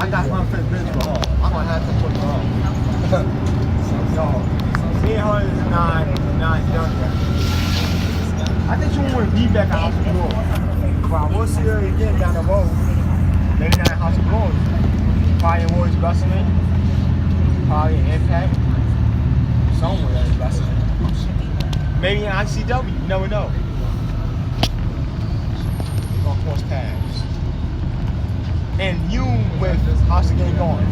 I got unfinished business for her. I'm gonna have to put her up. So, me and her is not done yet. I think she want to be back at House of Glory. But I will see her again down the road. Maybe not at House of Glory. Probably in Warriors Wrestling. Probably in Impact. Somewhere in Wrestling. Maybe in ICW. You never know. We're gonna cross paths. And you with how's the game going?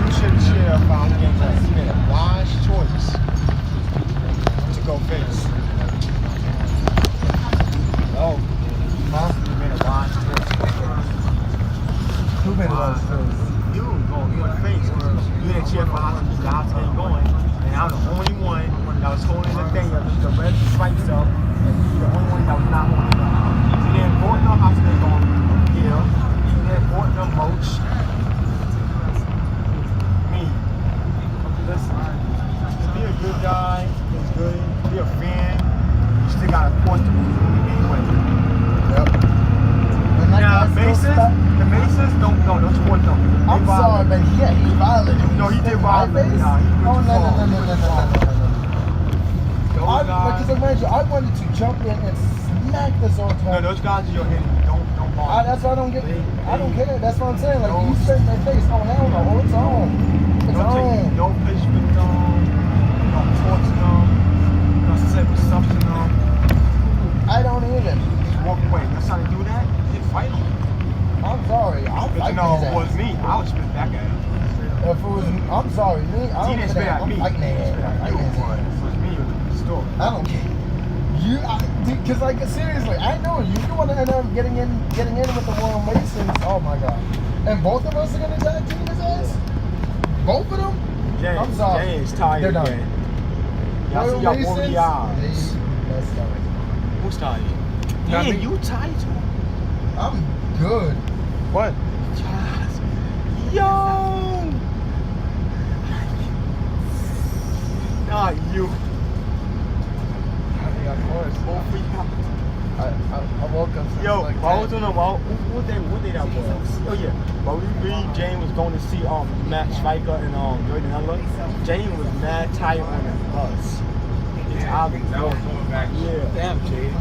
You should cheer for how the game going. You made a wise choice to go face. Oh, huh? You made a wise choice. Who made a wise choice? You went face. You didn't cheer for how the game going. And I'm the only one that was holding the thing up, the red stripes up. The only one that was not on it. He didn't vote no house they going here. He didn't vote no moach. Me. Listen, be a good guy, it's good. Be a fan. You still gotta support the movie anyway. Yep. Now the Masons don't support them. I'm sorry, but yeah, he violated. No, he did violate. Nah, he went too far. Because imagine, I wanted to jump in and smack this on top. No, those guys are your hitting. Don't bother. That's why I don't get. I don't care. That's what I'm saying. Like you spit in their face. Oh hell no! It's on. It's on. No pitch with them. No torch them. No set with something them. I don't even. Just walk away. That's how they do that. They fight them. I'm sorry. I'm But you know, if it was me, I would spit back at him. If it was, I'm sorry. Me, I He didn't spit at me. I'm fighting their ass. If it was me, it would be the story. I don't care. Because like seriously, I know you want to end up getting in with the Royal Masons. Oh my God! And both of us are gonna tag team his ass. Both of them. James, I'm sorry. James tired They're done. again. Y'all see y'all 40 hours. That's done. Who's tired? Man, you tired too. I'm good. What? Yes. Yo. Not you. Of course. Both of y'all. I woke up. Yo, like I was on the wall. What day that was? Oh yeah. While we read, Jane was going to see Matt Schweiker and Jordan Heller. Jane was mad tired on the bus. His eye was going back. Yeah. Damn, Jade.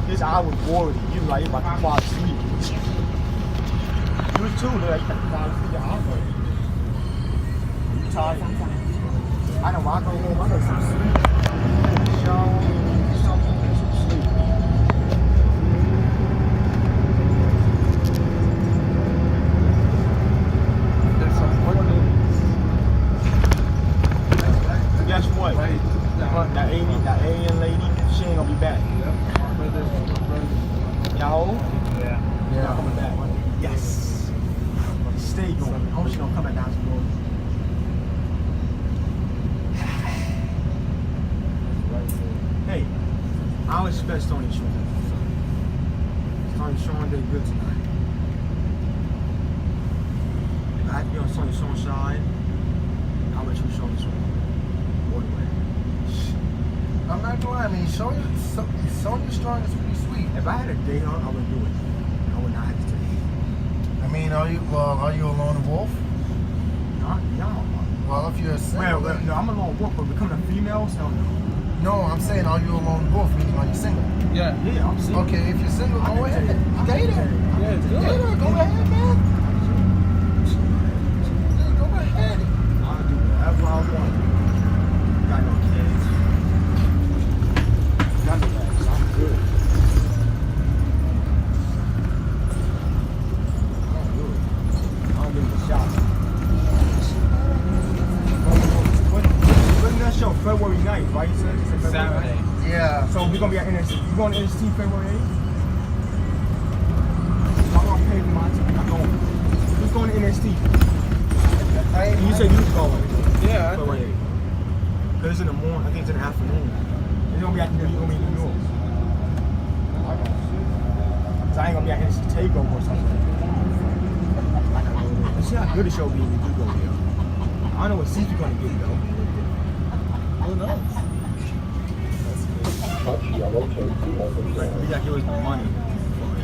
His eye was worried. He was like, he about to fall asleep. You was too, like, you about to fall asleep. Your eye was. You tired? I know. When I go home, I get some sleep. Shower. Guess what? That alien lady, she ain't gonna be back. Y'all? Yeah. Y'all coming back. Yes. Stay going. I hope she gonna come back down to the road. Hey, I would expect Tony Sean. Tony Sean did good tonight. If I had to be on Tony Sean's side, I would choose Tony Sean. I'm not gonna lie. I mean, Sonya Strong is pretty sweet. If I had a day on, I would do it. I would not hesitate. I mean, are you a lone wolf? Not y'all. Well, if you're a single. Well, no, I'm a lone wolf, but becoming a female, hell no. No, I'm saying, are you a lone wolf? Meaning, are you single? Yeah. Yeah, I'm single. Okay, if you're single, go ahead. Date her. Yeah, it's good. Date her. Go ahead, man. Go ahead. I'll do whatever I want. Got no kids. None of that, so I'm good. I'm good. I don't give a shot. When that show? February 9th, right? You said February Saturday. 9th? Yeah. So we're gonna be at NXT. You going to NXT February 8th? I'm gonna pay for my ticket. I'm going. Who's going to NXT? You said you was going. Yeah. February 8th. Cause it's in the morning. I think it's in the afternoon. It's gonna be at New York. Cause I ain't gonna be at NXT Takeover or something. Let's see how good the show be when we do go there. I don't know what seats you're gonna get though. Who knows? Like, we gotta give us the money for it.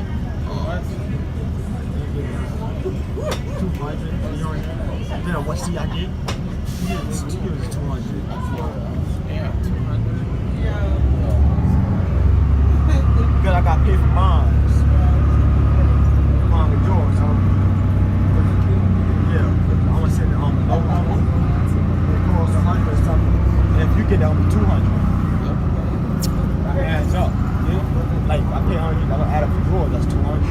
200. You know what seat I get? It was 200. Yeah, 200. Because I got paid for mine. Mine with yours, so yeah, I'm gonna send it on the low level. It costs 100 or something. And if you get that, it'll be 200. That adds up. Yeah? Like I pay 100, I'm gonna add up for yours, that's 200.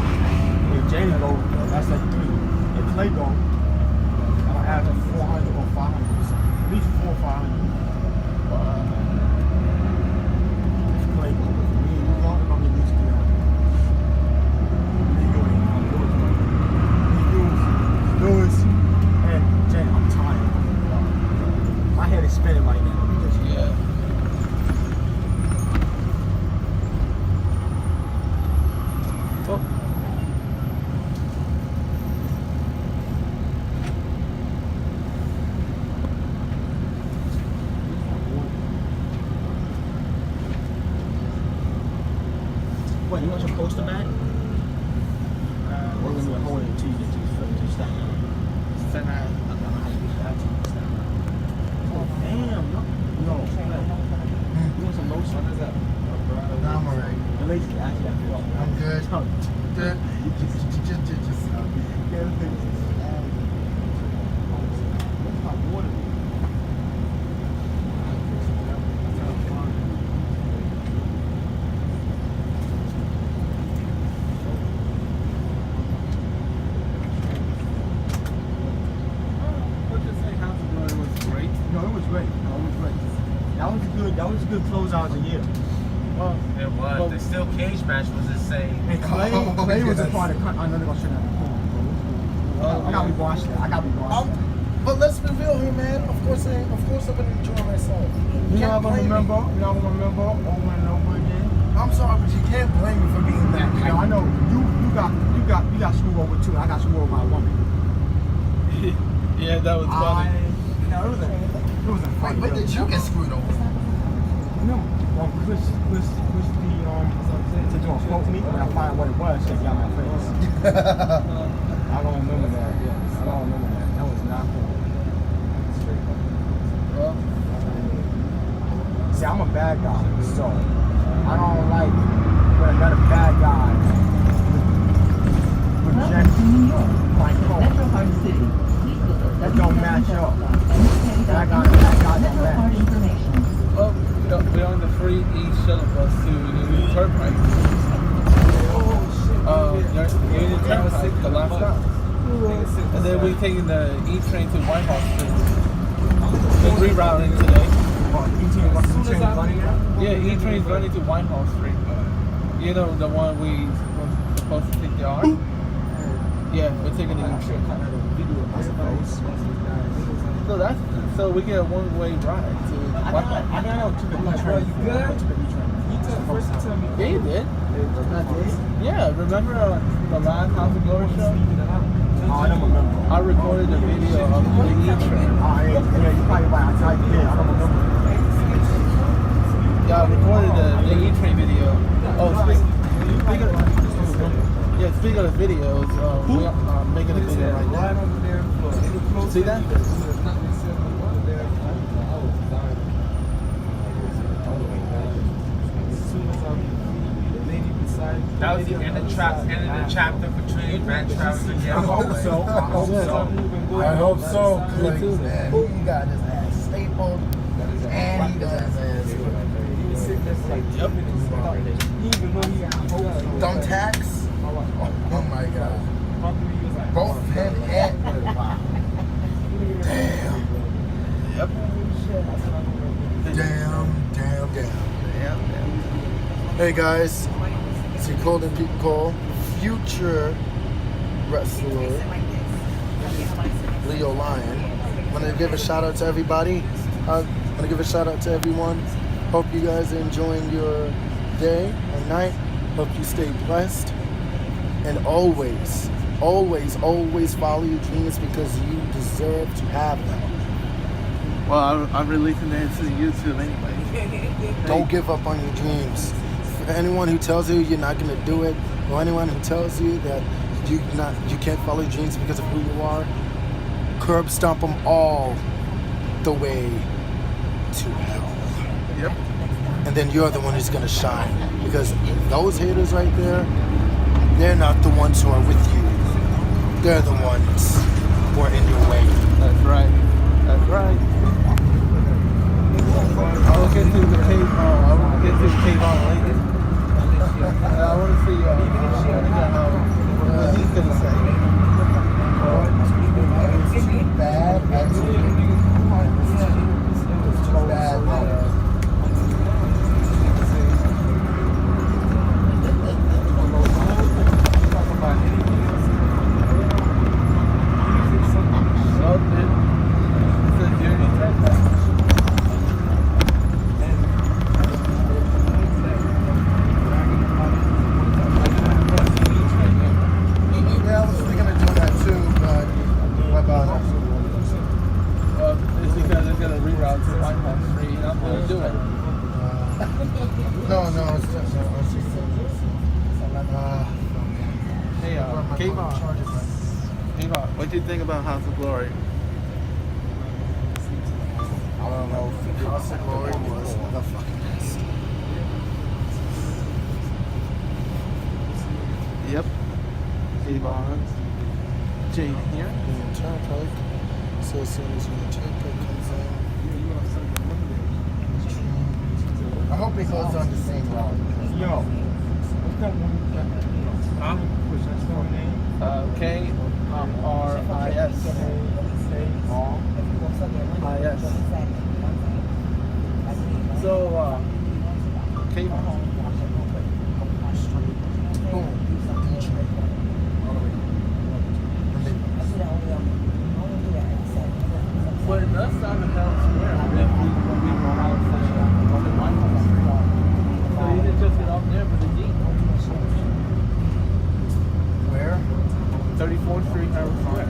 If Jalen go, that's like 3. If Clay go, I'm gonna add up 400 or 500 or something. At least 400 or 500. If Clay go, me and you go, I'm gonna at least 300. Lewis and Jay, I'm tired. My head is spinning right now. Yeah. Oh. What, you want your poster back? Or when you're holding it to you, to stack it? I don't know how you get that to stack it. Oh, damn. No. You want some lotion? What is that? No, I'm alright. The lady actually, I feel. I'm good. Good. Just That was a good closeout of the year. Well, It was. The steel cage match was insane. And Clay was a part of I'm not gonna show that. I gotta be watching that. I gotta be watching that. But let's reveal here, man. Of course I'm gonna enjoy myself. You know Can't I'm gonna blame me. remember. You know I'm gonna remember over and over again. I'm sorry, but you can't blame me for being that You know, I know you got screwed over too. I got screwed over by a woman. yeah, that was funny. It was a funny. When did you get screwed over? No, Chris to do a quote me when I find what it was, she got my face. I don't remember that. I don't remember that. That was not cool. Well, see, I'm a bad guy, so I don't like when another bad guy rejects my code. It don't match up. That guy don't match. well, we're on the free shuttle bus to Turnpike. Union Turnpike, the last stop. And then we're taking the E train to Whitehall Street. We're rerouting today. E-train running now? Yeah, E train's running to Whitehall Street. You know, the one we were supposed to take the R? Yeah, we're taking the E train. So we get a one-way ride to Whitehall. I know, took the E-train. You good? You took the first to tell me. Yeah, you did. Yeah, remember the last House of Glory show? I don't remember. I recorded a video of the E train. Yeah, you probably right. I did. I don't remember. Yeah, I recorded the E train video. Oh, speaking of videos, we're making a video right now. See that? That was the end of the chapter between Van Travis and I hope Jalen. so. I hope so. I hope so. Me Like, too. man, he got his ass stapled, and he got his ass thumbtacks. Oh my god. Both him and damn. Yep. Damn. Hey guys, it's your Golden Pete Cole, future wrestler Leo Lion. I'm gonna give a shout out to everybody. I'm gonna give a shout out to everyone. Hope you guys are enjoying your day or night. Hope you stay blessed. And always follow your dreams because you deserve to have them. Well, I'm releasing that to YouTube anyway. Don't give up on your dreams. anyone who tells you you're not gonna do it, or anyone who tells you that you can't follow your dreams because of who you are, curb stomp them all the way to hell. Yep. And then you're the one who's gonna shine, because those haters right there, they're not the ones who are with you. They're the ones who are in your way. That's right. That's right. I'll get to the Kaevon. I'll get to the Kaevon later. I want to see what he's gonna say. It's too bad. It's too bad. Kaevon, what do you think about House of Glory? I don't know. House of Glory was the fucking best. Yep. Kaevon. Jalen here. And Turnpike. So as soon as the Turnpike comes in, I hope it goes on the same route. Yo, what's that one? Huh? What's that store name? KRIS. IS. So, Kaevon. But it does sound a hell square when we go out on the White House Street. So you didn't just get off there for the Jeep. Where? 34th Street, Harris Square.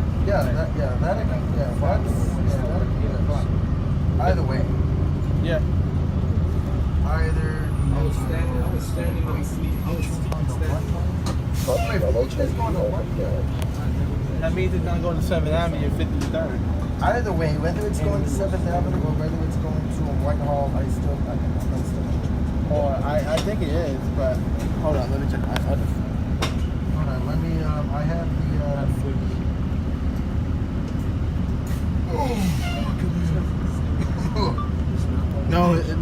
Either way. Yeah. Either. I was standing on the seat. That means it's not going to 7th Avenue, 53rd. Either way, whether it's going to 7th Avenue or whether it's going to Whitehall, I still. Or I think it is, but hold on, let me check. Hold on, let me. I have the.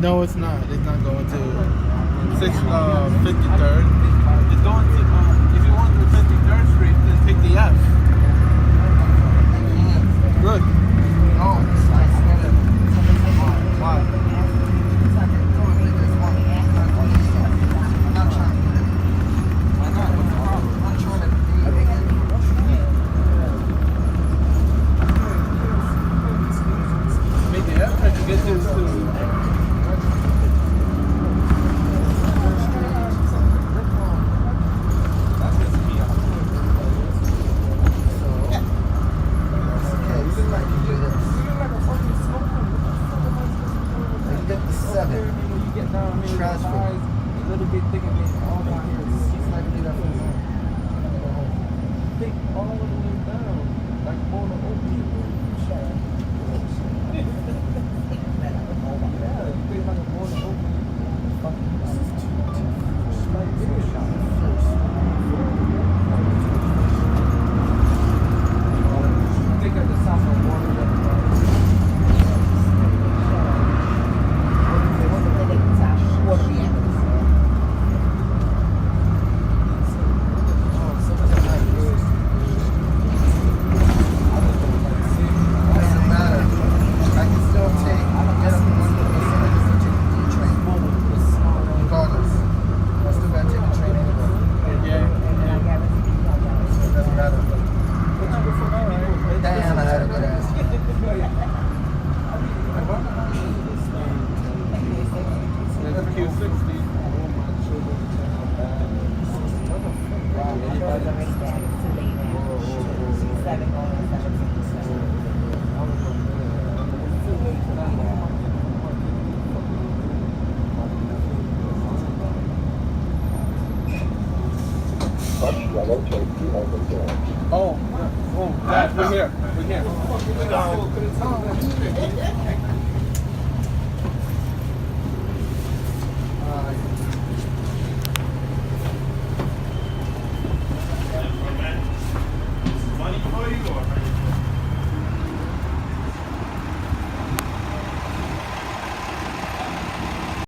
No, it's not. It's not going to 53rd. It's going to. If you want to 53rd Street, then take the F. Look. Oh, why? Oh, Dad, we're here. We're here.